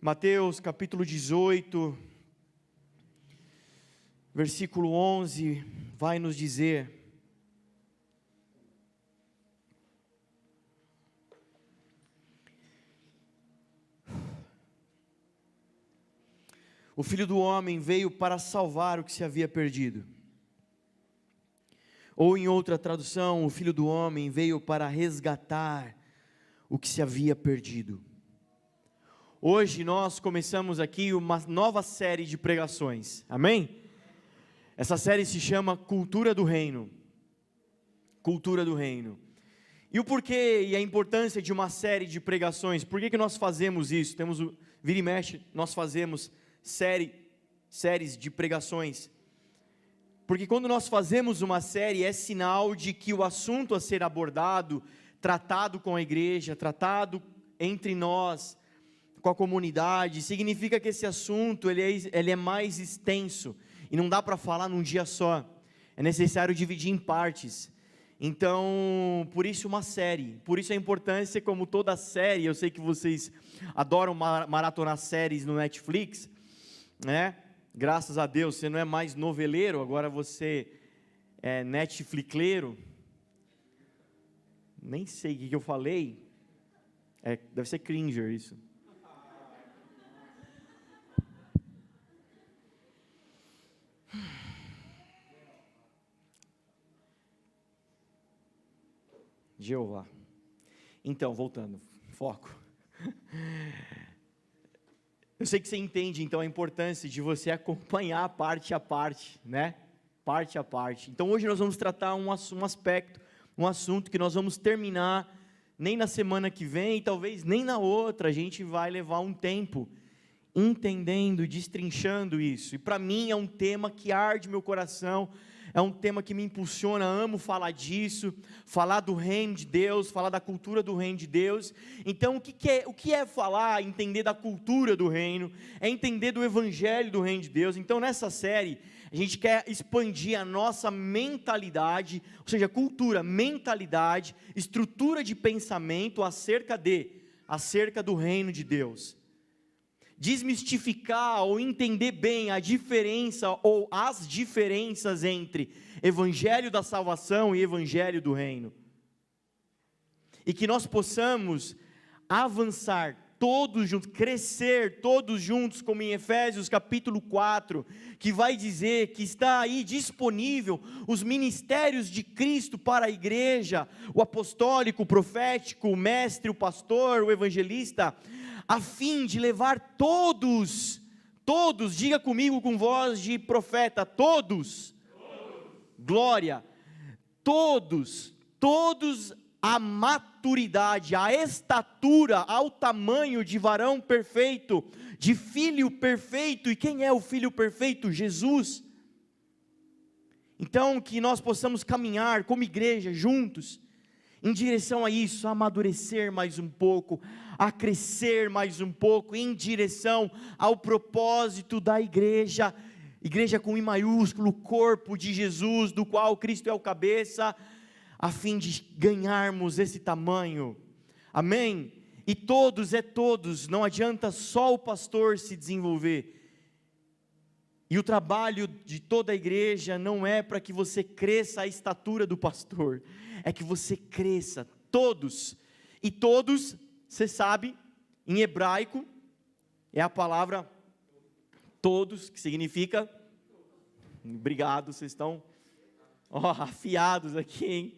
Mateus capítulo 18, versículo 11, vai nos dizer: o Filho do Homem veio para salvar o que se havia perdido. Ou em outra tradução, o Filho do Homem veio para resgatar o que se havia perdido. Hoje nós começamos aqui uma nova série de pregações, amém? Essa série se chama Cultura do Reino. Cultura do Reino. E o porquê e a importância de uma série de pregações? Por que nós fazemos isso? Vira e mexe, nós fazemos séries de pregações. Porque quando nós fazemos uma série, é sinal de que o assunto a ser abordado, tratado com a igreja, tratado entre nós, com a comunidade, significa que esse assunto ele é mais extenso, e não dá para falar num dia só, é necessário dividir em partes. Então, por isso uma série, por isso a importância, como toda série, eu sei que vocês adoram maratonar séries no Netflix, né? Graças a Deus, você não é mais noveleiro, agora você é netflixleiro. Nem sei o que eu falei. Deve ser cringer isso. Jeová. Então, voltando, foco. Eu sei que você entende, então, a importância de você acompanhar parte a parte, né? Parte a parte. Então, hoje nós vamos tratar um aspecto, um assunto que nós vamos terminar, nem na semana que vem, e talvez nem na outra, a gente vai levar um tempo, entendendo, destrinchando isso. E para mim é um tema que arde meu coração, é um tema que me impulsiona, amo falar disso, falar do reino de Deus, falar da cultura do reino de Deus. Então o que é falar, entender da cultura do reino, é entender do evangelho do reino de Deus. Então nessa série, a gente quer expandir a nossa mentalidade, ou seja, cultura, mentalidade, estrutura de pensamento acerca do reino de Deus. Desmistificar ou entender bem a diferença ou as diferenças entre evangelho da salvação e evangelho do reino. E que nós possamos avançar todos juntos, crescer todos juntos, como em Efésios capítulo 4, que vai dizer que está aí disponível os ministérios de Cristo para a igreja, o apostólico, o profético, o mestre, o pastor, o evangelista, a fim de levar todos, diga comigo com voz de profeta, todos, glória, todos à maturidade, à estatura, ao tamanho de varão perfeito, de filho perfeito. E quem é o filho perfeito? Jesus. Então que nós possamos caminhar como igreja juntos, em direção a isso, a amadurecer mais um pouco, a crescer mais um pouco, em direção ao propósito da igreja com I maiúsculo, o corpo de Jesus, do qual Cristo é o cabeça, a fim de ganharmos esse tamanho, amém? E todos, não adianta só o pastor se desenvolver, e o trabalho de toda a igreja não é para que você cresça a estatura do pastor, é que você cresça, todos, e todos, você sabe, em hebraico, é a palavra todos, que significa, obrigado, vocês estão afiados aqui, hein?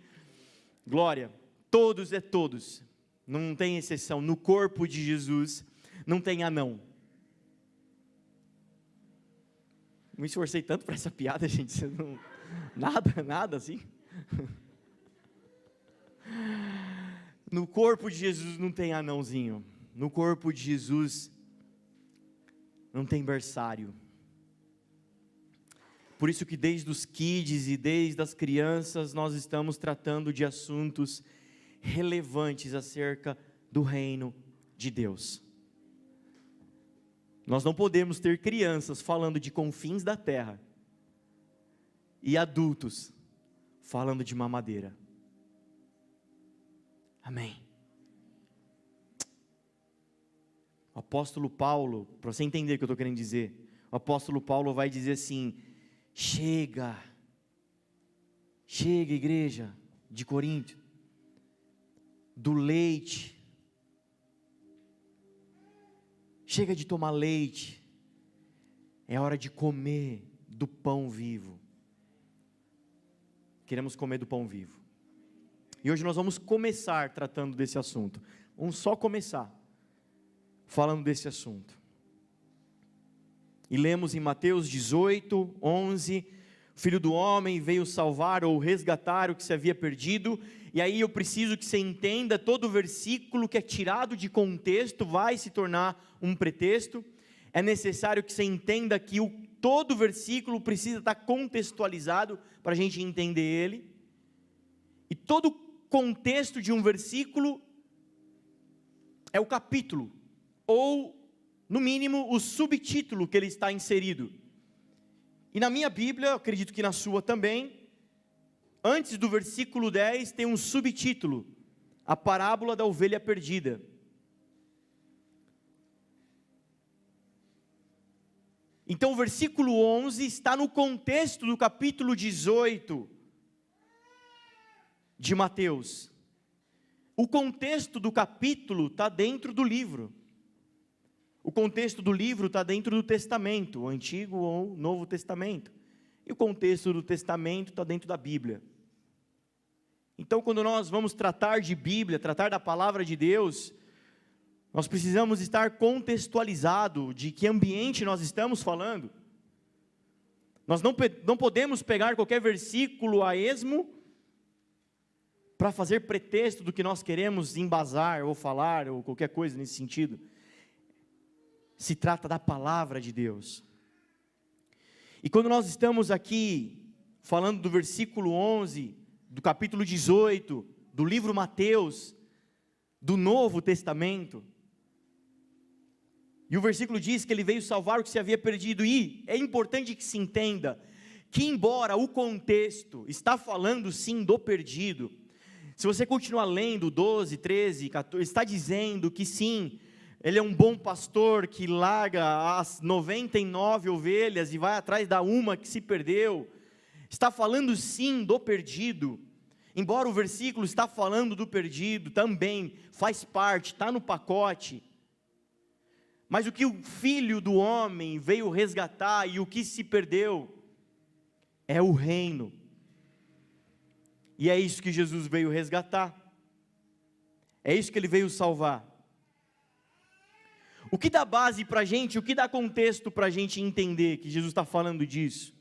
Glória, todos é todos, não tem exceção, no corpo de Jesus, não tem anão. Me esforcei tanto para essa piada, gente, nada assim. No corpo de Jesus não tem anãozinho, no corpo de Jesus não tem berçário. Por isso que desde os kids e desde as crianças nós estamos tratando de assuntos relevantes acerca do reino de Deus. Nós não podemos ter crianças falando de confins da terra e adultos falando de mamadeira. Amém. O apóstolo Paulo, para você entender o que eu estou querendo dizer, o apóstolo Paulo vai dizer assim: chega, igreja de Corinto, do leite, chega de tomar leite, é hora de comer do pão vivo. Queremos comer do pão vivo, e hoje nós vamos começar tratando desse assunto, vamos só começar falando desse assunto. E lemos em Mateus 18, 11, o Filho do Homem veio salvar ou resgatar o que se havia perdido. E aí eu preciso que você entenda, todo versículo que é tirado de contexto vai se tornar um pretexto. É necessário que você entenda que todo versículo precisa estar contextualizado para a gente entender ele. E todo contexto de um versículo é o capítulo, ou no mínimo o subtítulo que ele está inserido. E na minha Bíblia, acredito que na sua também, antes do versículo 10 tem um subtítulo: a parábola da ovelha perdida. Então o versículo 11 está no contexto do capítulo 18 de Mateus. O contexto do capítulo está dentro do livro. O contexto do livro está dentro do Testamento, o Antigo ou o Novo Testamento. E o contexto do Testamento está dentro da Bíblia. Então, quando nós vamos tratar de Bíblia, tratar da palavra de Deus, nós precisamos estar contextualizado de que ambiente nós estamos falando. Nós não podemos pegar qualquer versículo a esmo para fazer pretexto do que nós queremos embasar ou falar, ou qualquer coisa nesse sentido. Se trata da palavra de Deus. E quando nós estamos aqui falando do versículo 11, do capítulo 18, do livro Mateus, do Novo Testamento, e o versículo diz que ele veio salvar o que se havia perdido, e é importante que se entenda, que embora o contexto está falando sim do perdido, se você continuar lendo 12, 13, 14, está dizendo que sim, ele é um bom pastor que larga as 99 ovelhas e vai atrás da uma que se perdeu. Está falando sim do perdido. Embora o versículo está falando do perdido, também faz parte, está no pacote. Mas o que o Filho do Homem veio resgatar e o que se perdeu é o reino. E é isso que Jesus veio resgatar. É isso que ele veio salvar. O que dá base para a gente, o que dá contexto para a gente entender que Jesus está falando disso?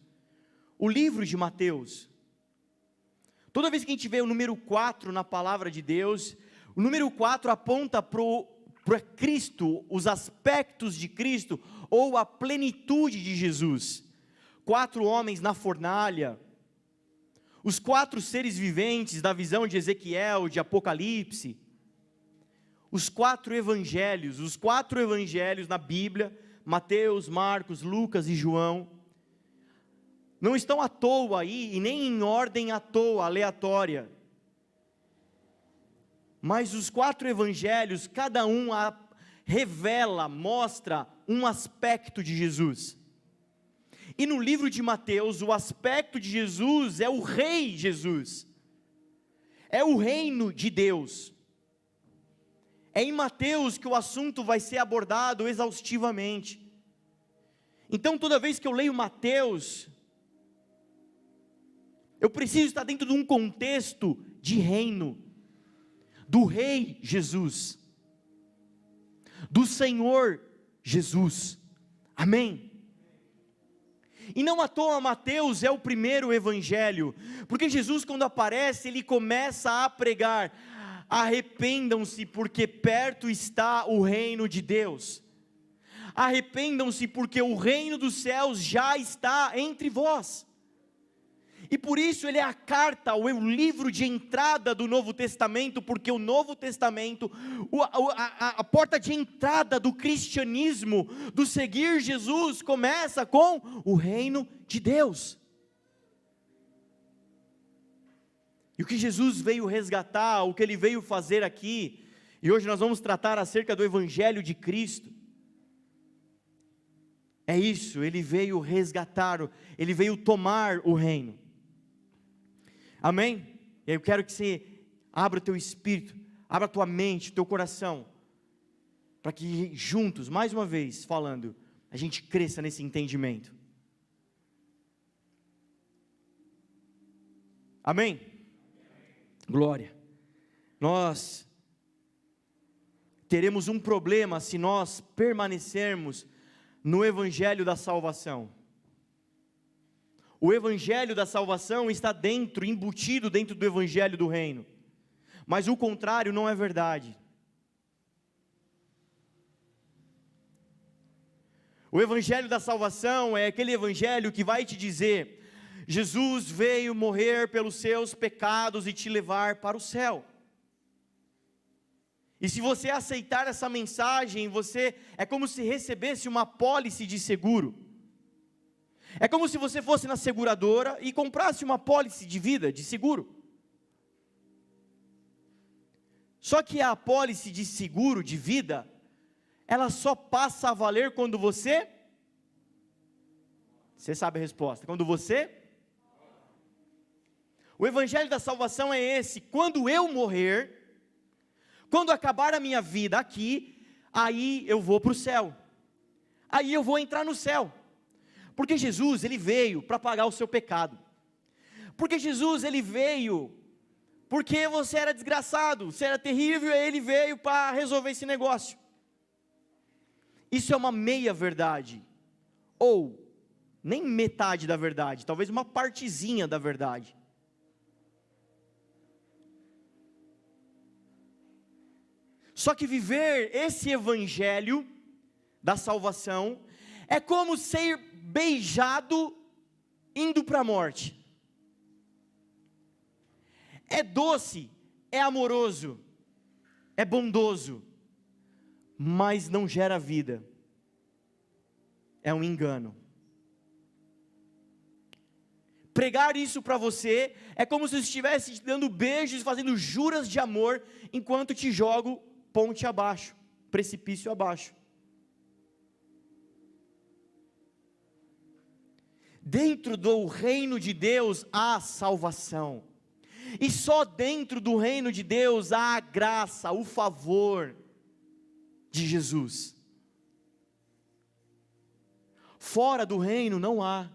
O livro de Mateus. Toda vez que a gente vê o número 4 na palavra de Deus, o número 4 aponta para Cristo, os aspectos de Cristo, ou a plenitude de Jesus. 4 homens na fornalha, os 4 seres viventes da visão de Ezequiel, de Apocalipse, os 4 evangelhos na Bíblia, Mateus, Marcos, Lucas e João, não estão à toa aí, e nem em ordem à toa, aleatória, mas os 4 evangelhos, cada um revela, mostra um aspecto de Jesus. E no livro de Mateus, o aspecto de Jesus é o Rei Jesus, é o reino de Deus. É em Mateus que o assunto vai ser abordado exaustivamente. Então, toda vez que eu leio Mateus, eu preciso estar dentro de um contexto de reino, do Rei Jesus, do Senhor Jesus, amém? E não à toa Mateus é o primeiro evangelho, porque Jesus, quando aparece, ele começa a pregar: arrependam-se, porque perto está o reino de Deus. Arrependam-se, porque o reino dos céus já está entre vós. E por isso ele é a carta, o livro de entrada do Novo Testamento, porque o Novo Testamento, a porta de entrada do cristianismo, do seguir Jesus, começa com o reino de Deus. E o que Jesus veio resgatar, o que ele veio fazer aqui, e hoje nós vamos tratar acerca do Evangelho de Cristo. É isso, ele veio resgatar, ele veio tomar o reino. Amém? E aí eu quero que você abra o teu espírito, abra a tua mente, o teu coração, para que juntos, mais uma vez falando, a gente cresça nesse entendimento. Amém? Glória. Nós teremos um problema se nós permanecermos no evangelho da salvação. O evangelho da salvação está embutido dentro do evangelho do reino. Mas o contrário não é verdade. O evangelho da salvação é aquele evangelho que vai te dizer: Jesus veio morrer pelos seus pecados e te levar para o céu. E se você aceitar essa mensagem, é como se recebesse uma apólice de seguro. É como se você fosse na seguradora e comprasse uma apólice de vida, de seguro. Só que a apólice de seguro, de vida, ela só passa a valer quando você sabe a resposta, quando o evangelho da salvação é esse: quando eu morrer, quando acabar a minha vida aqui, aí eu vou para o céu, aí eu vou entrar no céu, porque Jesus, ele veio para pagar o seu pecado, porque Jesus, ele veio, porque você era desgraçado, você era terrível, e ele veio para resolver esse negócio. Isso é uma meia verdade, ou nem metade da verdade, talvez uma partezinha da verdade. Só que viver esse evangelho da salvação é como ser beijado indo para a morte. É doce, é amoroso, é bondoso, mas não gera vida. É um engano. Pregar isso para você é como se eu estivesse te dando beijos, fazendo juras de amor, enquanto te jogo ponte abaixo, precipício abaixo. Dentro do reino de Deus há salvação, e só dentro do reino de Deus há a graça, o favor de Jesus. Fora do reino não há.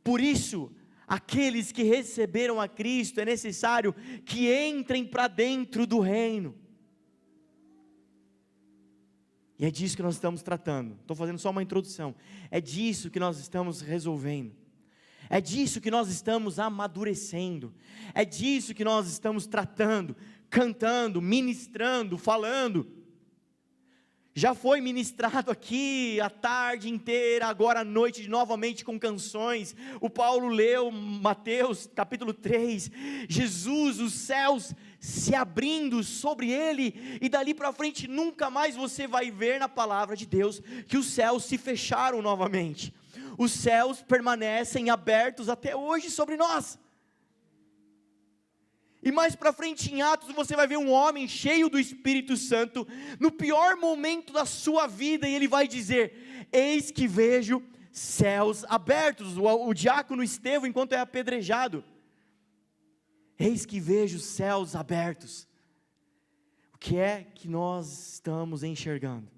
Por isso, aqueles que receberam a Cristo, é necessário que entrem para dentro do reino. E é disso que nós estamos tratando. Estou fazendo só uma introdução. É disso que nós estamos resolvendo. É disso que nós estamos amadurecendo. É disso que nós estamos tratando, cantando, ministrando, falando. Já foi ministrado aqui a tarde inteira, agora à noite novamente com canções. O Paulo leu Mateus capítulo 3, Jesus, os céus se abrindo sobre ele, e dali para frente nunca mais você vai ver na palavra de Deus que os céus se fecharam novamente. Os céus permanecem abertos até hoje sobre nós. E mais para frente em Atos você vai ver um homem cheio do Espírito Santo, no pior momento da sua vida, e ele vai dizer: eis que vejo céus abertos. O diácono Estevão, enquanto é apedrejado, eis que vejo céus abertos. O que é que nós estamos enxergando?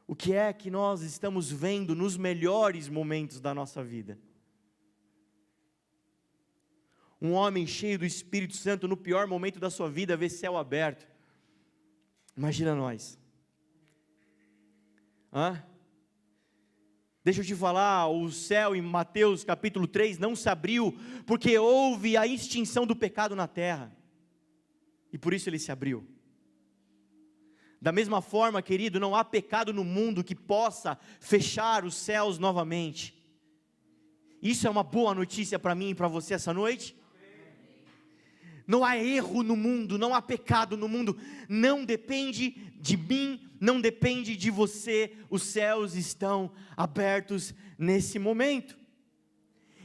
O que é que nós estamos vendo nos melhores momentos da nossa vida? Um homem cheio do Espírito Santo, no pior momento da sua vida, vê céu aberto. Imagina nós. Deixa eu te falar, o céu em Mateus capítulo 3 não se abriu, porque houve a extinção do pecado na terra, e por isso ele se abriu. Da mesma forma, querido, não há pecado no mundo que possa fechar os céus novamente. Isso é uma boa notícia para mim e para você essa noite. Não há erro no mundo, não há pecado no mundo, não depende de mim, não depende de você, os céus estão abertos nesse momento.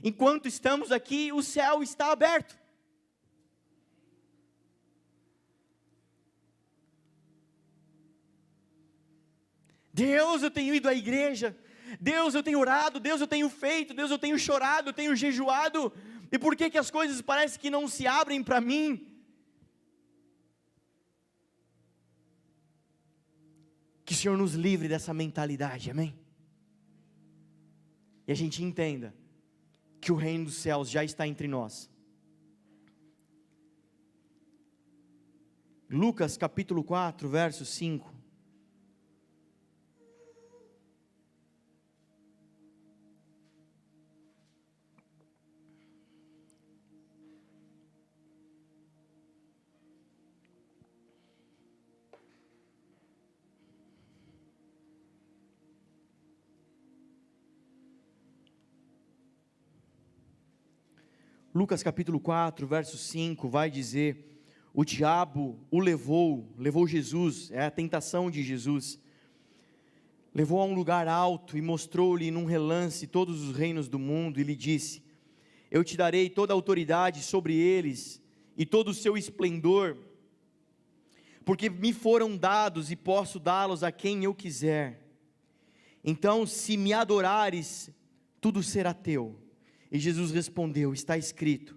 Enquanto estamos aqui, o céu está aberto. Deus, eu tenho ido à igreja, Deus, eu tenho orado, Deus, eu tenho feito, Deus, eu tenho chorado, eu tenho jejuado, e por que as coisas parecem que não se abrem para mim? Que o Senhor nos livre dessa mentalidade, amém? E a gente entenda que o reino dos céus já está entre nós. Lucas capítulo 4, verso 5. Lucas capítulo 4, verso 5, vai dizer: o diabo o levou Jesus, é a tentação de Jesus, levou a um lugar alto e mostrou-lhe num relance todos os reinos do mundo, e lhe disse: eu te darei toda a autoridade sobre eles, e todo o seu esplendor, porque me foram dados, e posso dá-los a quem eu quiser. Então, se me adorares, tudo será teu. E Jesus respondeu: está escrito,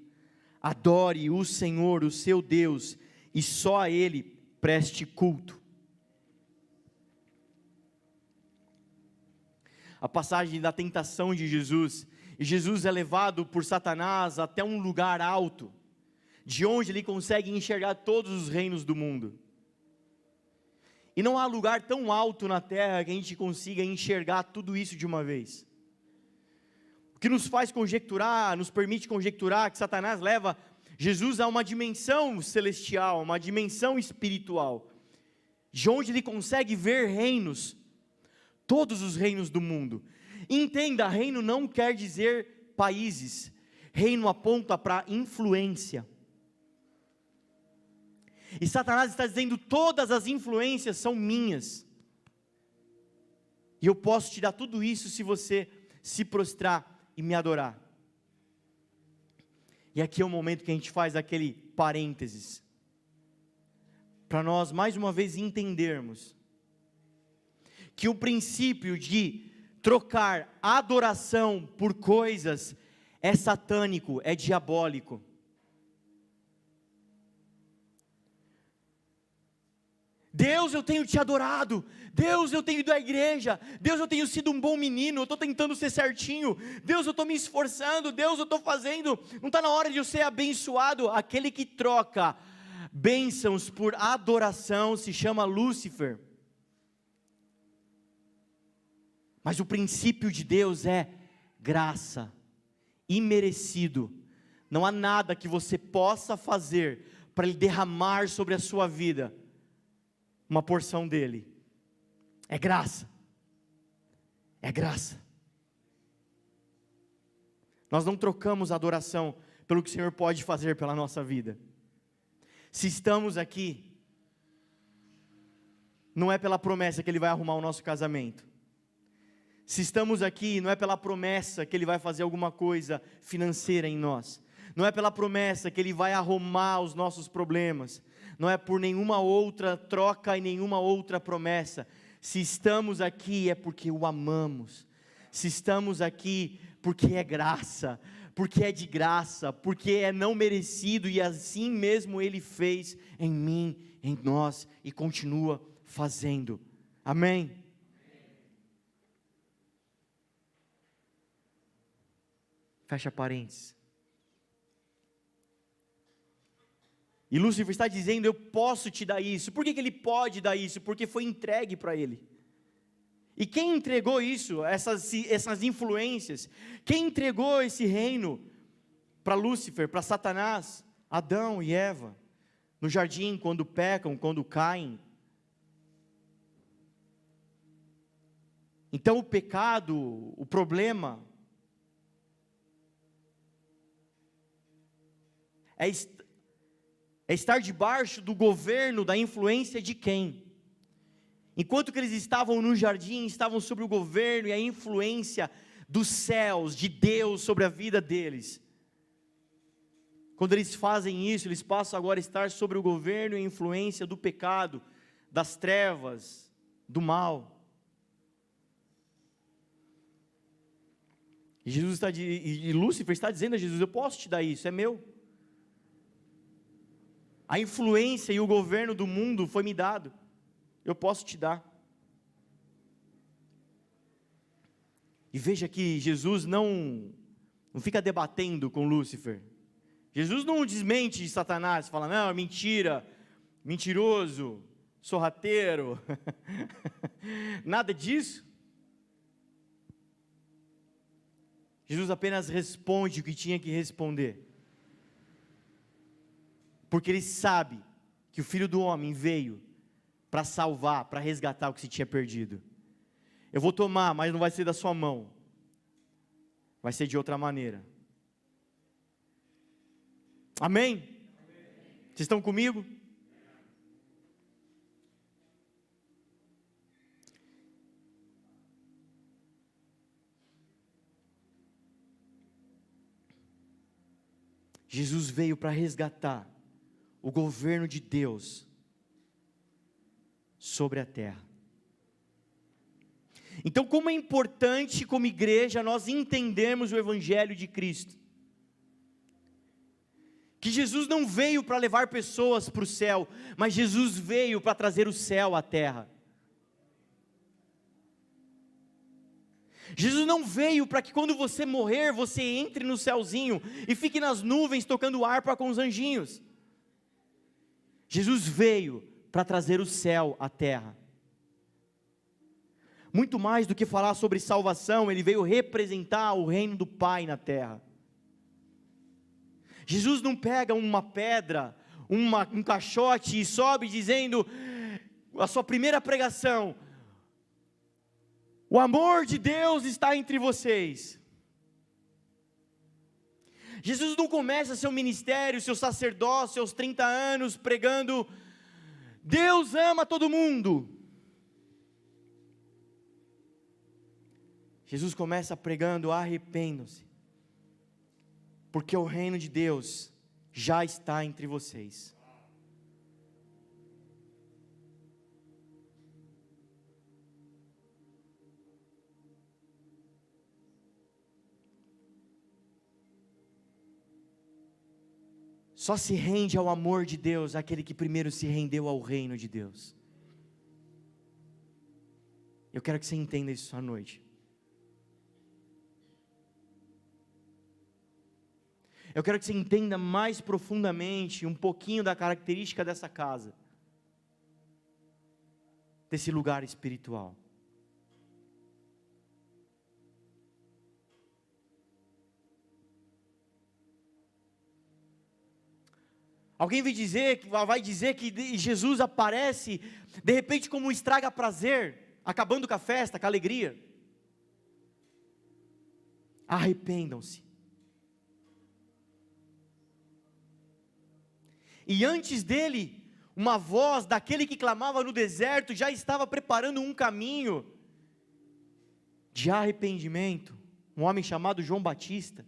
adore o Senhor, o seu Deus, e só a Ele preste culto. A passagem da tentação de Jesus, e Jesus é levado por Satanás até um lugar alto, de onde ele consegue enxergar todos os reinos do mundo. E não há lugar tão alto na terra que a gente consiga enxergar tudo isso de uma vez. O que nos faz conjecturar, nos permite conjecturar que Satanás leva Jesus a uma dimensão celestial, uma dimensão espiritual, de onde ele consegue ver reinos, todos os reinos do mundo. Entenda, reino não quer dizer países, reino aponta para influência. E Satanás está dizendo: todas as influências são minhas, e eu posso te dar tudo isso se você se prostrar e me adorar. E aqui é o momento que a gente faz aquele parênteses, para nós mais uma vez entendermos, que o princípio de trocar adoração por coisas é satânico, é diabólico. Deus, eu tenho te adorado, Deus, eu tenho ido à igreja, Deus, eu tenho sido um bom menino, eu estou tentando ser certinho, Deus, eu estou me esforçando, Deus, eu estou fazendo, não está na hora de eu ser abençoado. Aquele que troca bênçãos por adoração se chama Lúcifer. Mas o princípio de Deus é graça, imerecido. Não há nada que você possa fazer para Ele derramar sobre a sua vida uma porção dele. É graça. É graça. Nós não trocamos a adoração pelo que o Senhor pode fazer pela nossa vida. Se estamos aqui, não é pela promessa que Ele vai arrumar o nosso casamento. Se estamos aqui, não é pela promessa que Ele vai fazer alguma coisa financeira em nós. Não é pela promessa que Ele vai arrumar os nossos problemas. Não é por nenhuma outra troca e nenhuma outra promessa. Se estamos aqui é porque o amamos. Se estamos aqui porque é graça, porque é de graça, porque é não merecido, e assim mesmo Ele fez em mim, em nós, e continua fazendo. Amém? Fecha parênteses. E Lúcifer está dizendo: eu posso te dar isso. Por que ele pode dar isso? Porque foi entregue para ele. E quem entregou isso, essas influências? Quem entregou esse reino para Lúcifer, para Satanás? Adão e Eva, no jardim, quando pecam, quando caem. Então o pecado, o problema, é estar debaixo do governo, da influência de quem? Enquanto que eles estavam no jardim, estavam sob o governo e a influência dos céus, de Deus sobre a vida deles. Quando eles fazem isso, eles passam agora a estar sobre o governo e a influência do pecado, das trevas, do mal. E Lúcifer está dizendo a Jesus: eu posso te dar isso, é meu. A influência e o governo do mundo foi me dado, eu posso te dar. E veja que Jesus não fica debatendo com Lúcifer. Jesus não desmente Satanás, fala: não, é mentira, mentiroso, sorrateiro. Nada disso. Jesus apenas responde o que tinha que responder. Porque ele sabe que o Filho do Homem veio para salvar, para resgatar o que se tinha perdido. Eu vou tomar, mas não vai ser da sua mão. Vai ser de outra maneira. Amém? Vocês estão comigo? Jesus veio para resgatar o governo de Deus sobre a terra. Então, como é importante como igreja nós entendermos o Evangelho de Cristo. Que Jesus não veio para levar pessoas para o céu, mas Jesus veio para trazer o céu à terra. Jesus não veio para que quando você morrer, você entre no céuzinho e fique nas nuvens tocando harpa com os anjinhos. Jesus veio para trazer o céu à terra. Muito mais do que falar sobre salvação, ele veio representar o reino do Pai na terra. Jesus não pega uma pedra, um caixote e sobe dizendo, a sua primeira pregação: o amor de Deus está entre vocês. Jesus não começa seu ministério, seu sacerdócio, seus 30 anos pregando, Deus ama todo mundo. Jesus começa pregando, arrependam-se, porque o reino de Deus já está entre vocês. Só se rende ao amor de Deus aquele que primeiro se rendeu ao reino de Deus. Eu quero que você entenda isso à noite. Eu quero que você entenda mais profundamente um pouquinho da característica dessa casa, desse lugar espiritual. Alguém vai dizer que Jesus aparece de repente como um estraga-prazer, acabando com a festa, com a alegria. Arrependam-se. E antes dele, uma voz daquele que clamava no deserto já estava preparando um caminho de arrependimento. Um homem chamado João Batista.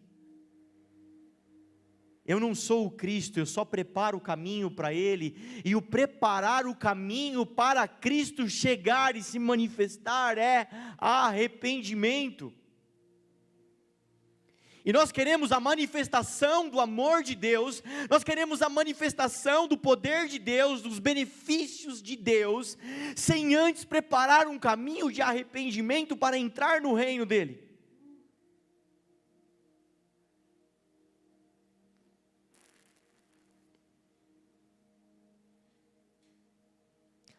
Eu não sou o Cristo, eu só preparo o caminho para Ele, e o preparar o caminho para Cristo chegar e se manifestar é arrependimento. E nós queremos a manifestação do amor de Deus, nós queremos a manifestação do poder de Deus, dos benefícios de Deus, sem antes preparar um caminho de arrependimento para entrar no reino dEle.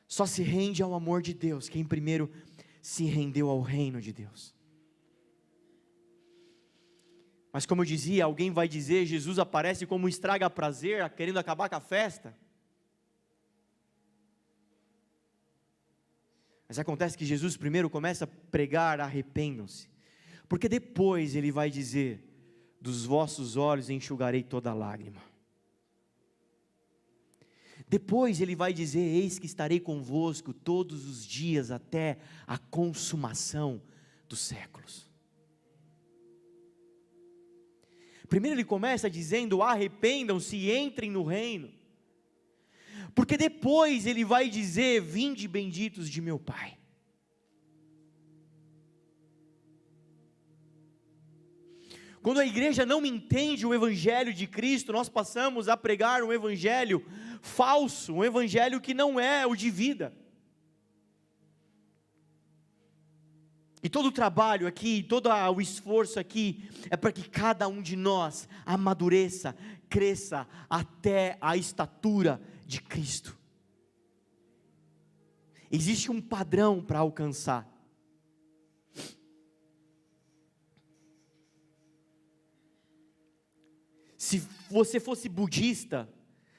Só se rende ao amor de Deus quem primeiro se rendeu ao reino de Deus. Mas como eu dizia, alguém vai dizer, Jesus aparece como um estraga-prazer, querendo acabar com a festa. Mas acontece que Jesus primeiro começa a pregar, arrependam-se. Porque depois ele vai dizer, dos vossos olhos enxugarei toda lágrima. Depois ele vai dizer, eis que estarei convosco todos os dias até a consumação dos séculos. Primeiro ele começa dizendo, arrependam-se e entrem no reino. Porque depois ele vai dizer, vinde benditos de meu Pai. Quando a igreja não entende o evangelho de Cristo, nós passamos a pregar um evangelho falso, um evangelho que não é o de vida. E todo o trabalho aqui, todo o esforço aqui, é para que cada um de nós amadureça, cresça até a estatura de Cristo. Existe um padrão para alcançar. Se você fosse budista,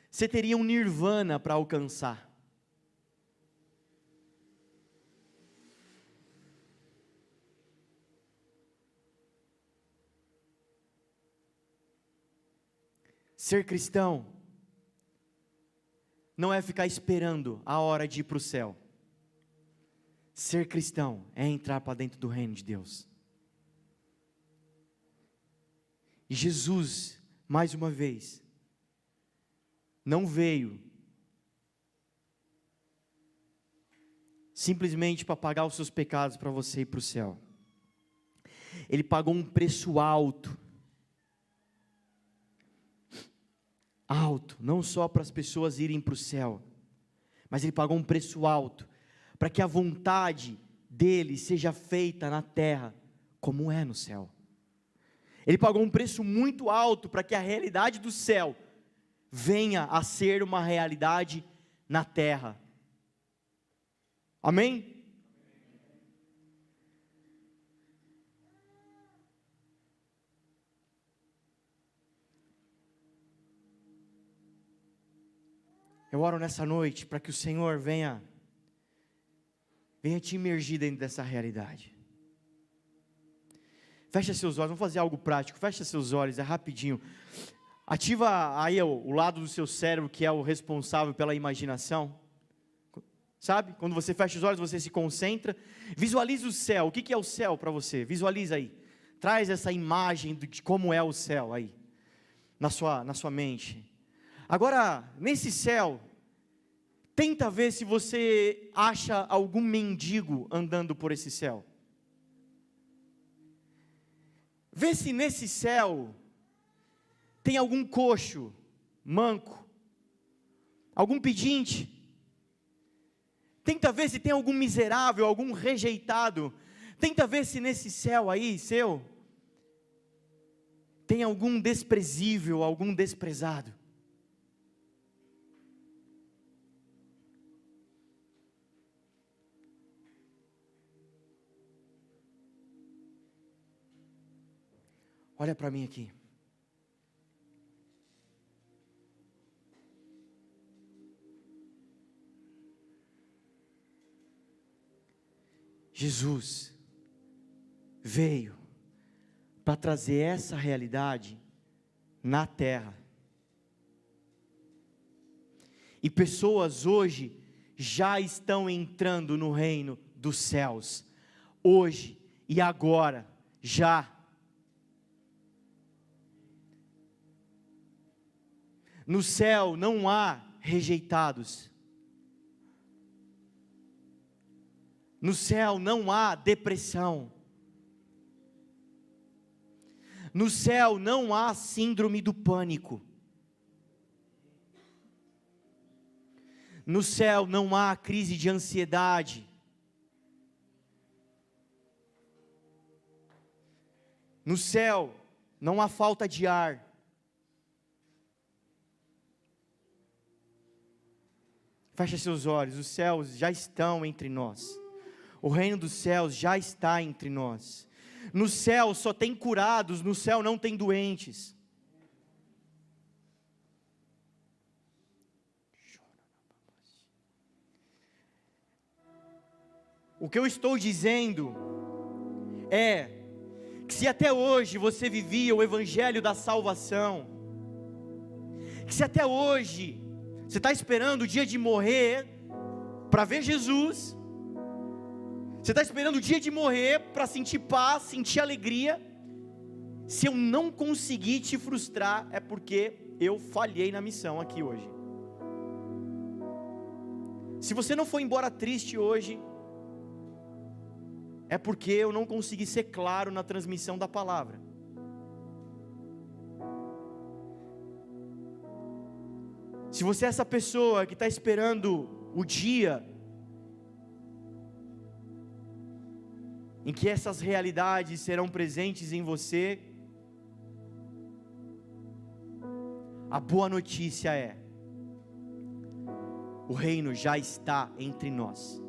você teria um nirvana para alcançar. Ser cristão não é ficar esperando a hora de ir para o céu. Ser cristão é entrar para dentro do reino de Deus. E Jesus, mais uma vez, não veio simplesmente para pagar os seus pecados para você ir para o céu. Ele pagou um preço alto, não só para as pessoas irem para o céu, mas Ele pagou um preço alto, para que a vontade dEle seja feita na terra, como é no céu. Ele pagou um preço muito alto, para que a realidade do céu, venha a ser uma realidade na terra. Amém? Eu oro nessa noite para que o Senhor venha te imergir dentro dessa realidade. Fecha seus olhos, vamos fazer algo prático. Fecha seus olhos, é rapidinho. Ativa aí o lado do seu cérebro que é o responsável pela imaginação. Sabe? Quando você fecha os olhos, você se concentra. Visualiza o céu. O que é o céu para você? Visualiza aí. Traz essa imagem de como é o céu aí, na sua mente. Agora, nesse céu, tenta ver se você acha algum mendigo andando por esse céu. Vê se nesse céu tem algum coxo, manco, algum pedinte. Tenta ver se tem algum miserável, algum rejeitado. Tenta ver se nesse céu aí, seu, tem algum desprezível, algum desprezado. Olha para mim aqui. Jesus veio para trazer essa realidade na terra. E pessoas hoje já estão entrando no reino dos céus. Hoje e agora, já. No céu não há rejeitados. No céu não há depressão. No céu não há síndrome do pânico. No céu não há crise de ansiedade. No céu não há falta de ar. Feche seus olhos, os céus já estão entre nós. O reino dos céus já está entre nós. No céu só tem curados, no céu não tem doentes. O que eu estou dizendo é que se até hoje você vivia o evangelho da salvação, que se até hoje você está esperando o dia de morrer para ver Jesus, você está esperando o dia de morrer para sentir paz, sentir alegria. Se eu não conseguir te frustrar, é porque eu falhei na missão aqui hoje. Se você não for embora triste hoje, é porque eu não consegui ser claro na transmissão da palavra. Se você é essa pessoa que está esperando o dia em que essas realidades serão presentes em você, a boa notícia é: o reino já está entre nós.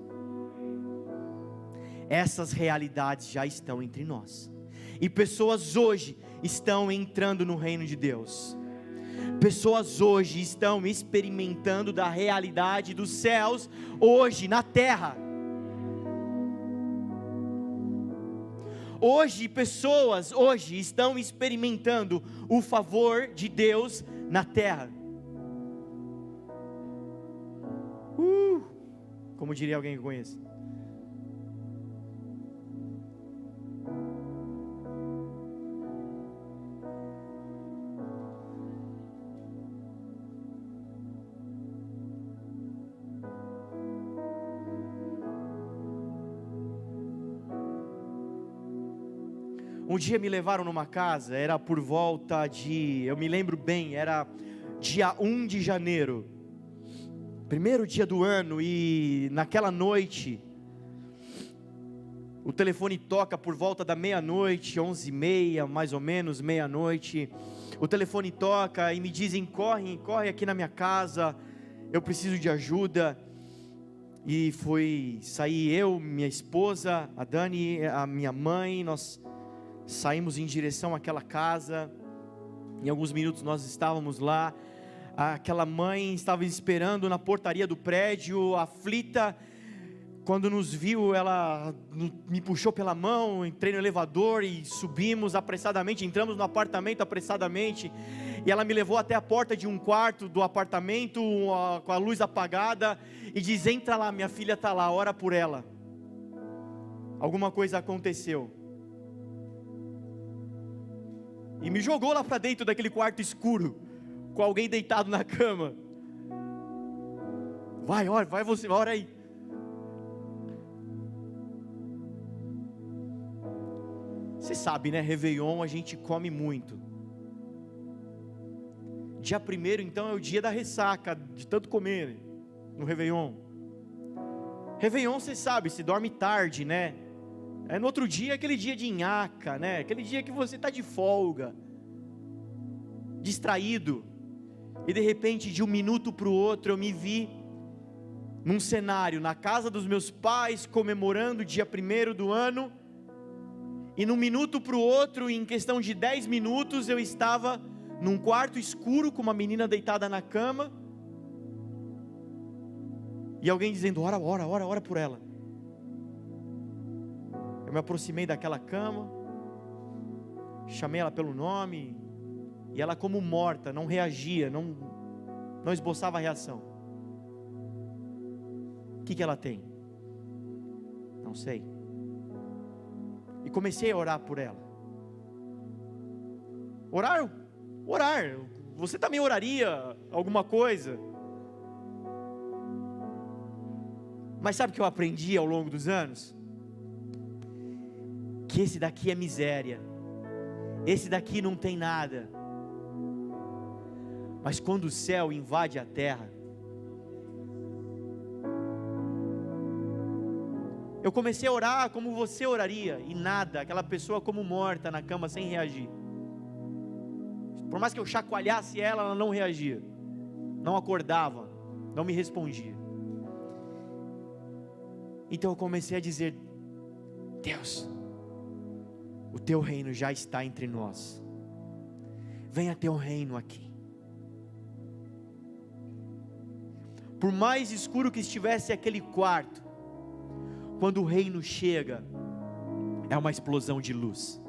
Essas realidades já estão entre nós. E pessoas hoje estão entrando no reino de Deus. Pessoas hoje estão experimentando da realidade dos céus hoje na terra. Hoje pessoas estão experimentando o favor de Deus na terra. Como diria alguém que conheço. Um dia me levaram numa casa, era por volta de, eu me lembro bem, era dia 1 de janeiro, primeiro dia do ano, e naquela noite, o telefone toca por volta da meia-noite, 11h30, mais ou menos, meia-noite, o telefone toca e me dizem: corre aqui na minha casa, eu preciso de ajuda. E saí eu, minha esposa, a Dani, a minha mãe, nós saímos em direção àquela casa. Em alguns minutos nós estávamos lá. Aquela mãe estava esperando na portaria do prédio, aflita. Quando nos viu, ela me puxou pela mão, entrei no elevador e subimos apressadamente, entramos no apartamento apressadamente, e ela me levou até a porta de um quarto do apartamento, com a luz apagada, e diz: entra lá, minha filha está lá, ora por ela. Alguma coisa aconteceu. E me jogou lá para dentro daquele quarto escuro, com alguém deitado na cama. Vai você, ora aí. Você sabe, né? Réveillon a gente come muito. Dia 1º então é o dia da ressaca, de tanto comer no Réveillon. Réveillon, você sabe, se dorme tarde, né? No outro dia, aquele dia de nhaca, né? Aquele dia que você está de folga, distraído. E de repente, de um minuto para o outro, eu me vi num cenário, na casa dos meus pais, comemorando o dia 1º do ano. E num minuto para o outro, em questão de 10 minutos, eu estava num quarto escuro, com uma menina deitada na cama. E alguém dizendo: ora por ela. Eu me aproximei daquela cama, chamei ela pelo nome, e ela, como morta, não reagia, não esboçava reação. O que ela tem? Não sei. E comecei a orar por ela. Orar, você também oraria alguma coisa? Mas sabe o que eu aprendi ao longo dos anos? Que esse daqui é miséria, esse daqui não tem nada. Mas quando o céu invade a terra, eu comecei a orar como você oraria, e nada, aquela pessoa como morta na cama sem reagir. Por mais que eu chacoalhasse ela não reagia, não acordava, não me respondia. Então eu comecei a dizer: Deus, o teu reino já está entre nós, venha teu reino aqui. Por mais escuro que estivesse aquele quarto, quando o reino chega, é uma explosão de luz.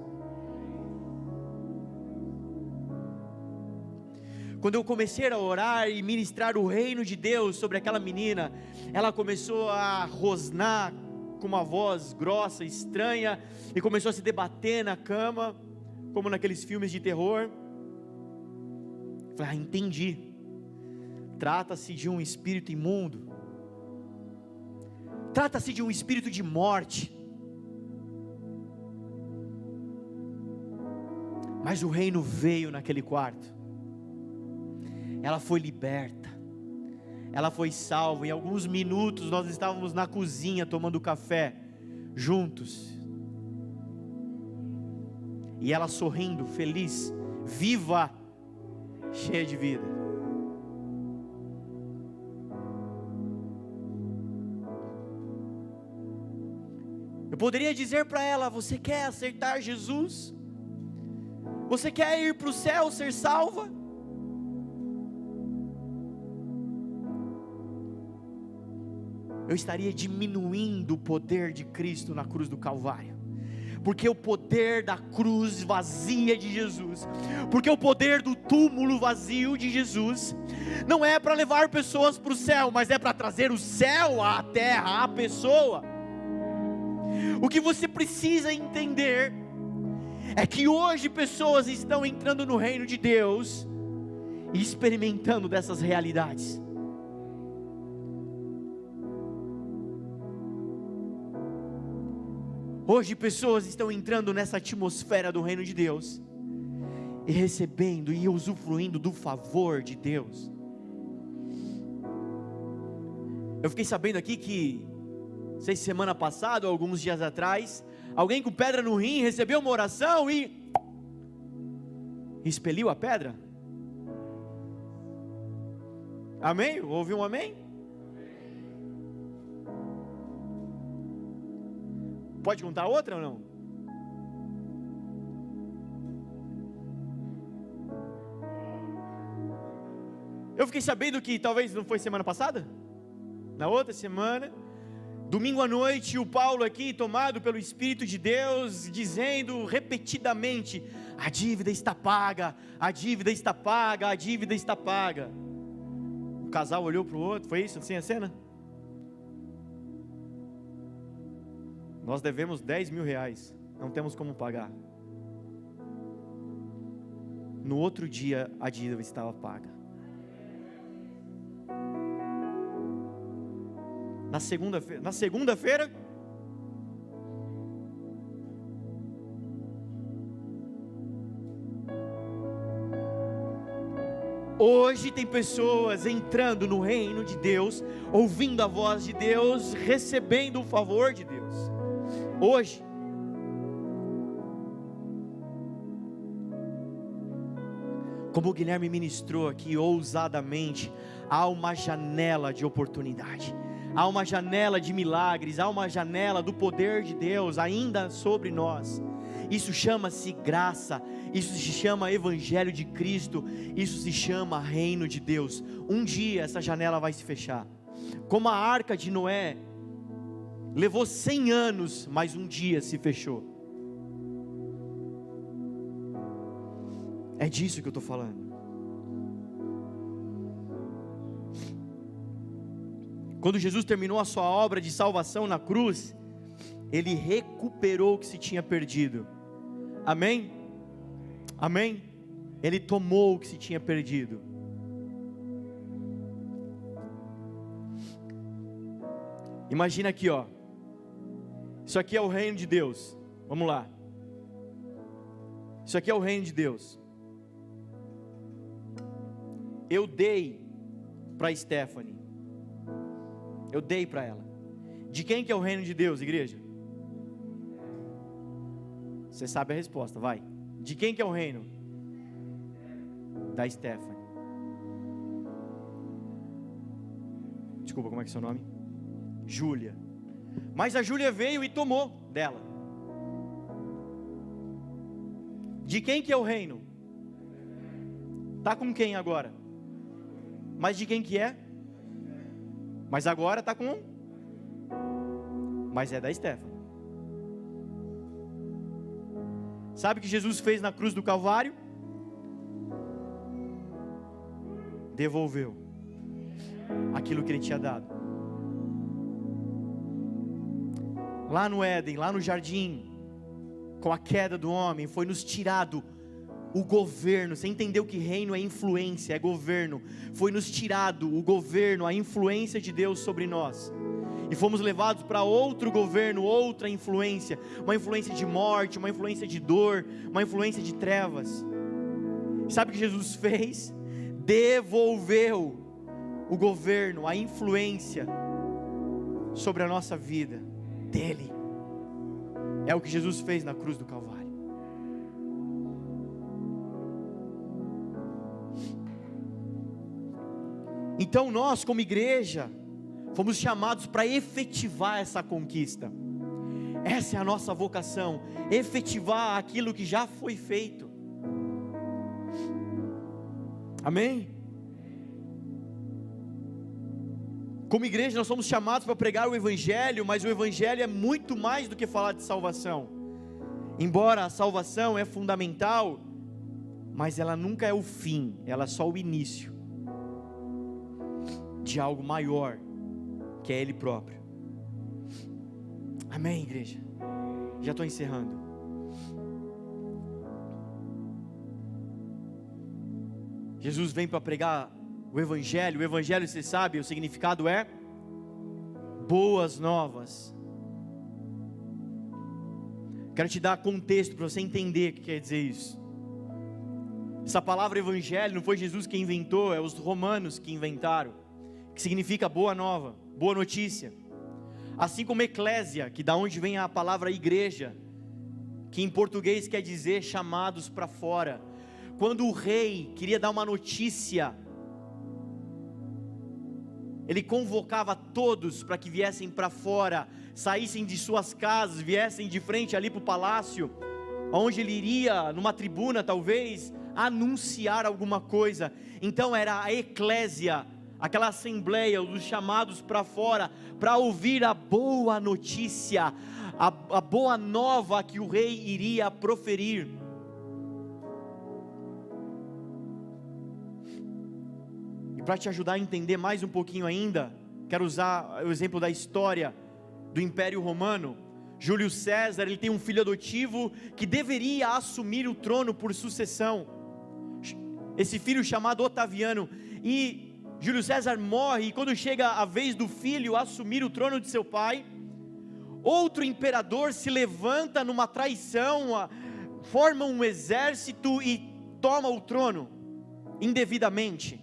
Quando eu comecei a orar e ministrar o reino de Deus sobre aquela menina, ela começou a rosnar com uma voz grossa, estranha, e começou a se debater na cama, como naqueles filmes de terror. Falei: entendi. Trata-se de um espírito imundo. Trata-se de um espírito de morte. Mas o reino veio naquele quarto. Ela foi liberta. ela foi salva. Em alguns minutos nós estávamos na cozinha tomando café juntos, e ela sorrindo, feliz, viva, cheia de vida. Eu poderia dizer para ela: você quer aceitar Jesus? Você quer ir para o céu, ser salva? Eu estaria diminuindo o poder de Cristo na cruz do Calvário, porque o poder da cruz vazia de Jesus, porque o poder do túmulo vazio de Jesus, não é para levar pessoas para o céu, mas é para trazer o céu à terra, à pessoa. O que você precisa entender é que hoje pessoas estão entrando no reino de Deus e experimentando dessas realidades. Hoje pessoas estão entrando nessa atmosfera do reino de Deus e recebendo e usufruindo do favor de Deus. Eu fiquei sabendo aqui que, não sei se semana passada ou alguns dias atrás, alguém com pedra no rim recebeu uma oração e expeliu a pedra. Amém? Houve um amém? Pode contar outra ou não? Eu fiquei sabendo que talvez não foi semana passada? Na outra semana, domingo à noite, o Paulo aqui, tomado pelo Espírito de Deus, dizendo repetidamente: a dívida está paga, a dívida está paga, a dívida está paga. O casal olhou para o outro, foi isso assim a cena? Nós devemos 10 mil reais, não temos como pagar. No outro dia a dívida estava paga. Na segunda-feira, hoje tem pessoas entrando no reino de Deus, ouvindo a voz de Deus, recebendo o favor de Deus. Hoje, como o Guilherme ministrou aqui ousadamente, há uma janela de oportunidade, há uma janela de milagres, há uma janela do poder de Deus ainda sobre nós. Isso chama-se graça, isso se chama Evangelho de Cristo, isso se chama Reino de Deus. Um dia essa janela vai se fechar, como a arca de Noé, levou 100 anos, mas um dia se fechou. É disso que eu estou falando. Quando Jesus terminou a sua obra de salvação na cruz, Ele recuperou o que se tinha perdido. Amém? Amém? Ele tomou o que se tinha perdido. Imagina aqui, ó. Isso aqui é o reino de Deus. Vamos lá. Isso aqui é o reino de Deus. Eu dei para Stephanie. Eu dei para ela. De quem que é o reino de Deus, igreja? Você sabe a resposta, vai. De quem que é o reino? Da Stephanie. Desculpa, como é que é seu nome? Júlia. Mas a Júlia veio e tomou dela. De quem que é o reino? Está com quem agora? Mas de quem que é? Mas agora está com? Mas é da Stephanie. Sabe o que Jesus fez na cruz do Calvário? Devolveu aquilo que Ele tinha dado. Lá no Éden, lá no jardim, com a queda do homem, foi nos tirado o governo. Você entendeu que reino é influência, é governo. Foi nos tirado o governo, a influência de Deus sobre nós, e fomos levados para outro governo, outra influência, uma influência de morte, uma influência de dor, uma influência de trevas. Sabe o que Jesus fez? Devolveu o governo, a influência sobre a nossa vida, dele. É o que Jesus fez na cruz do Calvário. Então nós, como igreja, fomos chamados para efetivar essa conquista. Essa é a nossa vocação, efetivar aquilo que já foi feito. Amém? Como igreja nós somos chamados para pregar o Evangelho, mas o Evangelho é muito mais do que falar de salvação. Embora a salvação é fundamental, mas ela nunca é o fim, ela é só o início de algo maior, que é Ele próprio. Amém, igreja? Já estou encerrando. Jesus vem para pregar o Evangelho. O Evangelho, você sabe, o significado é boas novas. Quero te dar contexto para você entender o que quer dizer isso. Essa palavra Evangelho não foi Jesus que inventou, é os romanos que inventaram, que significa boa nova, boa notícia. Assim como eclésia, que da onde vem a palavra igreja, que em português quer dizer chamados para fora. Quando o rei queria dar uma notícia, ele convocava todos para que viessem para fora, saíssem de suas casas, viessem de frente ali para o palácio, onde ele iria, numa tribuna talvez, anunciar alguma coisa. Então era a eclésia, aquela assembleia, os chamados para fora, para ouvir a boa notícia, a boa nova que o rei iria proferir. E para te ajudar a entender mais um pouquinho ainda, quero usar o exemplo da história do Império Romano. Júlio César, ele tem um filho adotivo que deveria assumir o trono por sucessão. Esse filho chamado Otaviano, e Júlio César morre, e quando chega a vez do filho assumir o trono de seu pai, outro imperador se levanta numa traição, forma um exército e toma o trono, indevidamente.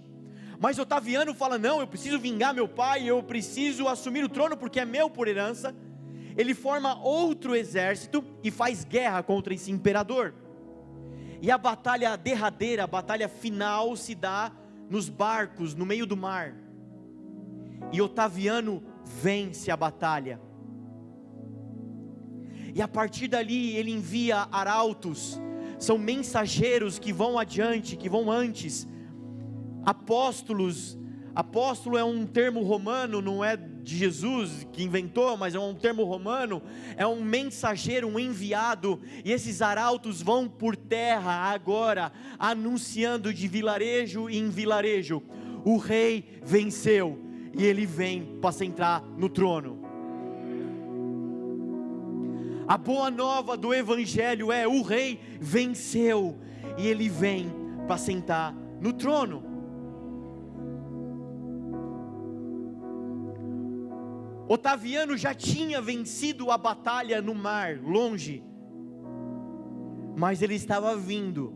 Mas Otaviano fala, não, eu preciso vingar meu pai, eu preciso assumir o trono porque é meu por herança. Ele forma outro exército e faz guerra contra esse imperador. E a batalha derradeira, a batalha final se dá nos barcos, no meio do mar. E Otaviano vence a batalha. E a partir dali ele envia arautos, são mensageiros que vão adiante, que vão antes. Apóstolos, apóstolo é um termo romano, não é de Jesus que inventou, mas é um termo romano, é um mensageiro, um enviado, e esses arautos vão por terra agora, anunciando de vilarejo em vilarejo, o rei venceu, e ele vem para sentar no trono. A boa nova do Evangelho é, o rei venceu, e ele vem para sentar no trono. Otaviano já tinha vencido a batalha no mar, longe, mas ele estava vindo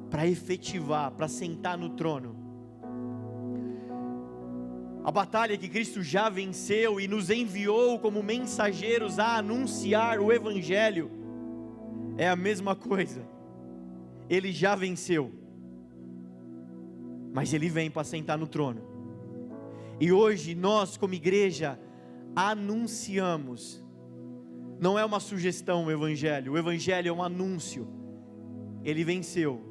para efetivar, para sentar no trono. A batalha que Cristo já venceu e nos enviou como mensageiros a anunciar o Evangelho, é a mesma coisa. Ele já venceu, mas ele vem para sentar no trono. E hoje nós como igreja anunciamos, não é uma sugestão o Evangelho é um anúncio. Ele venceu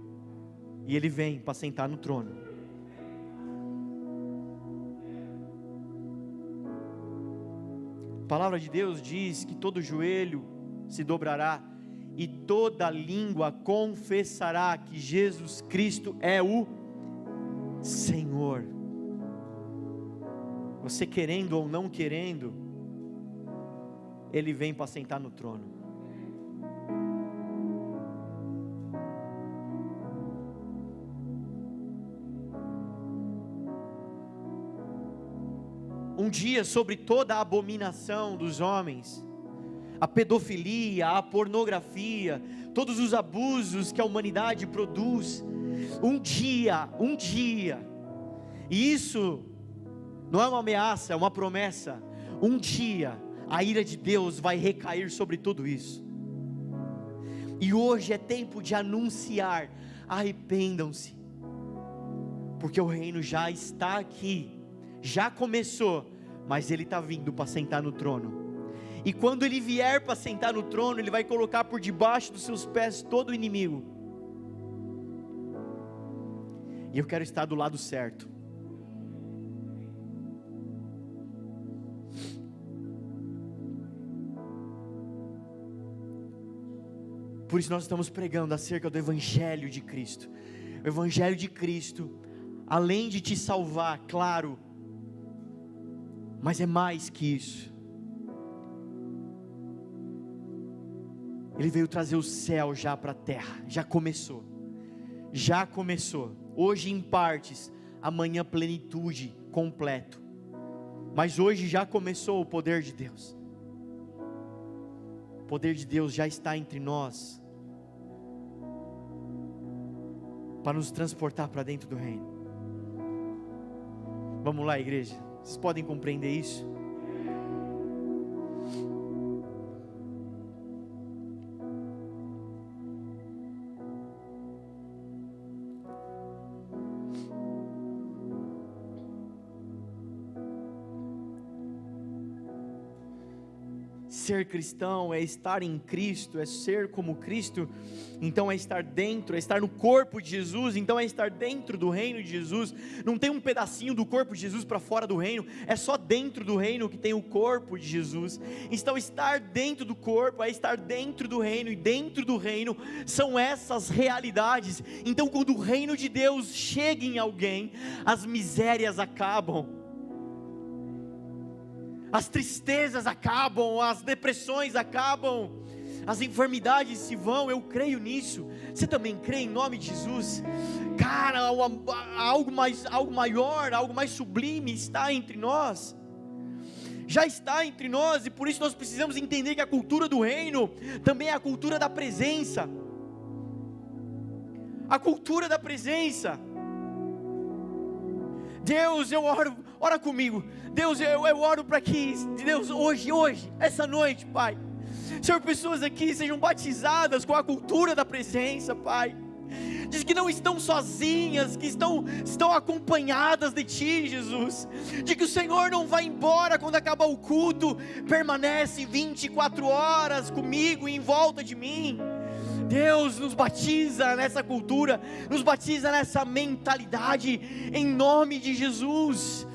e ele vem para sentar no trono. A palavra de Deus diz que todo joelho se dobrará e toda língua confessará que Jesus Cristo é o Senhor. Você querendo ou não querendo, Ele vem para sentar no trono. Um dia sobre toda a abominação dos homens, a pedofilia, a pornografia, todos os abusos que a humanidade produz, um dia, e isso não é uma ameaça, é uma promessa. Um dia a ira de Deus vai recair sobre tudo isso. E hoje é tempo de anunciar: arrependam-se, porque o reino já está aqui, já começou, mas Ele está vindo para sentar no trono. E quando Ele vier para sentar no trono, Ele vai colocar por debaixo dos seus pés todo o inimigo. E eu quero estar do lado certo. Por isso nós estamos pregando acerca do Evangelho de Cristo. O Evangelho de Cristo, além de te salvar, claro, mas é mais que isso. Ele veio trazer o céu já para a terra. Já começou. Já começou. Hoje em partes, amanhã plenitude, completo. Mas hoje já começou o poder de Deus. O poder de Deus já está entre nós, para nos transportar para dentro do reino. Vamos lá, igreja, vocês podem compreender isso? Ser cristão é estar em Cristo, é ser como Cristo, então é estar dentro, é estar no corpo de Jesus, então é estar dentro do reino de Jesus. Não tem um pedacinho do corpo de Jesus para fora do reino, é só dentro do reino que tem o corpo de Jesus. Então estar dentro do corpo é estar dentro do reino, e dentro do reino são essas realidades. Então quando o reino de Deus chega em alguém, as misérias acabam, as tristezas acabam, as depressões acabam, as enfermidades se vão. Eu creio nisso. Você também crê em nome de Jesus? Cara, algo maior, algo mais sublime está entre nós. Já está entre nós, e por isso nós precisamos entender que a cultura do reino também é a cultura da presença. A cultura da presença. Deus, eu ora comigo. Deus, eu oro para que, Deus, hoje, essa noite, Pai, Senhor, pessoas aqui sejam batizadas com a cultura da presença, Pai. Diz que não estão sozinhas, que estão acompanhadas de Ti, Jesus. De que o Senhor não vai embora quando acabar o culto, permanece 24 horas comigo e em volta de mim. Deus nos batiza nessa cultura, nos batiza nessa mentalidade, em nome de Jesus.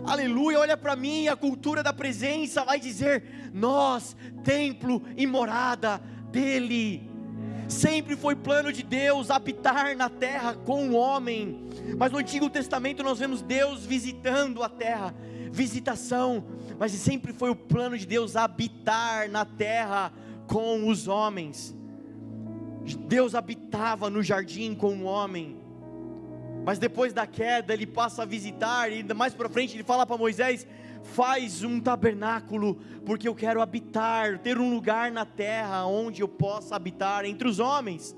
Aleluia. Olha para mim, a cultura da presença vai dizer: nós, templo e morada dele. Sempre foi plano de Deus habitar na terra com o homem, mas no Antigo Testamento nós vemos Deus visitando a terra, visitação, mas sempre foi o plano de Deus habitar na terra com os homens. Deus habitava no jardim com o homem, mas depois da queda Ele passa a visitar, e mais para frente Ele fala para Moisés: faz um tabernáculo, porque eu quero habitar, ter um lugar na terra onde eu possa habitar entre os homens.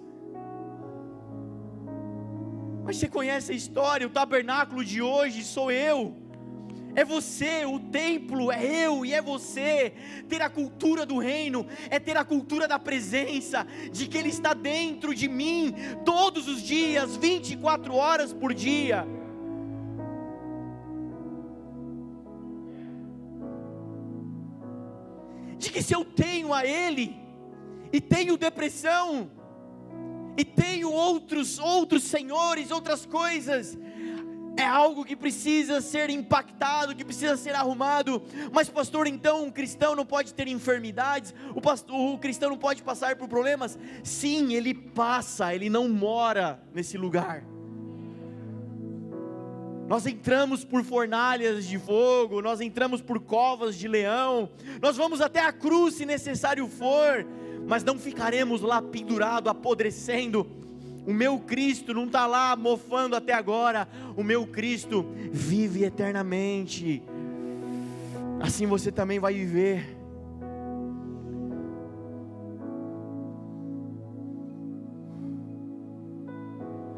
Mas você conhece a história? O tabernáculo de hoje sou eu, é você, o templo é eu e é você. Ter a cultura do reino é ter a cultura da presença, de que Ele está dentro de mim, todos os dias, 24 horas por dia. De que se eu tenho a Ele, e tenho depressão, e tenho outros senhores, outras coisas, é algo que precisa ser impactado, que precisa ser arrumado. Mas pastor, então um cristão não pode ter enfermidades? O cristão não pode passar por problemas? Sim, ele passa, ele não mora nesse lugar. Nós entramos por fornalhas de fogo, nós entramos por covas de leão, nós vamos até a cruz se necessário for, mas não ficaremos lá pendurado, apodrecendo. O meu Cristo não está lá mofando até agora, o meu Cristo vive eternamente. Assim você também vai viver.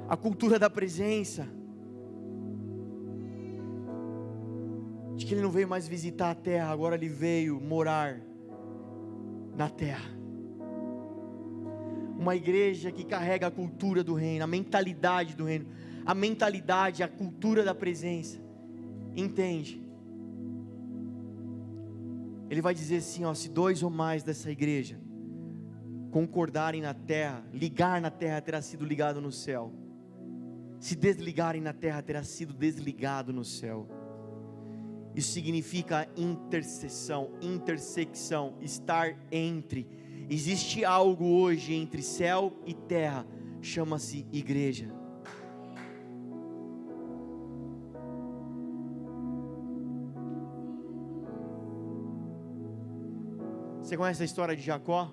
A cultura da presença Porque Ele não veio mais visitar a terra, agora Ele veio morar na terra. Uma igreja que carrega a cultura do reino, a mentalidade do reino, a mentalidade, a cultura da presença. Entende? Ele vai dizer assim, ó, se 2 ou mais dessa igreja concordarem na terra, ligar na terra, terá sido ligado no céu. Se desligarem na terra, terá sido desligado no céu. Isso significa intercessão, intersecção, estar entre. Existe algo hoje entre céu e terra, chama-se igreja. Você conhece a história de Jacó?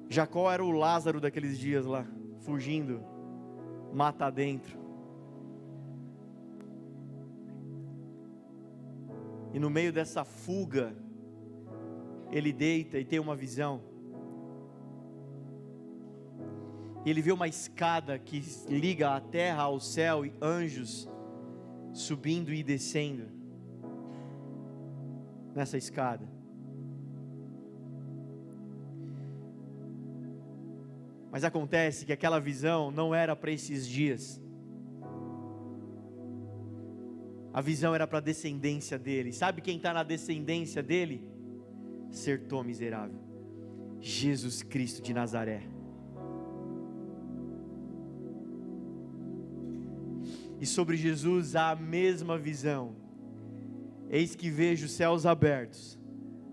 Jacó era o Lázaro daqueles dias lá, fugindo, mata dentro. E no meio dessa fuga, ele deita e tem uma visão. E ele vê uma escada que liga a terra ao céu e anjos subindo e descendo nessa escada. Mas acontece que aquela visão não era para esses dias. A visão era para a descendência dele. Sabe quem está na descendência dele? Sertor miserável, Jesus Cristo de Nazaré. E sobre Jesus há a mesma visão. Eis que vejo os céus abertos,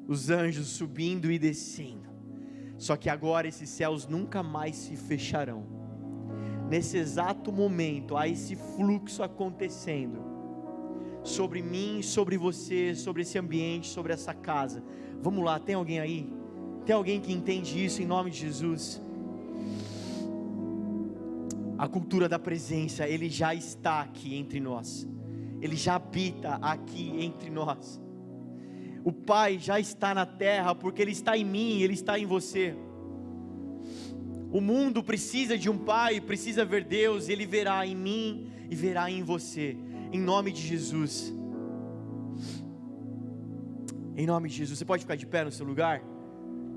os anjos subindo e descendo. Só que agora esses céus nunca mais se fecharão. Nesse exato momento há esse fluxo acontecendo sobre mim, sobre você, sobre esse ambiente, sobre essa casa. Vamos lá, tem alguém aí? Tem alguém que entende isso em nome de Jesus? A cultura da presença, Ele já está aqui entre nós. Ele já habita aqui entre nós. O Pai já está na terra, porque Ele está em mim, Ele está em você. O mundo precisa de um Pai, precisa ver Deus, e Ele verá em mim e verá em você. Em nome de Jesus. Em nome de Jesus. Você pode ficar de pé no seu lugar?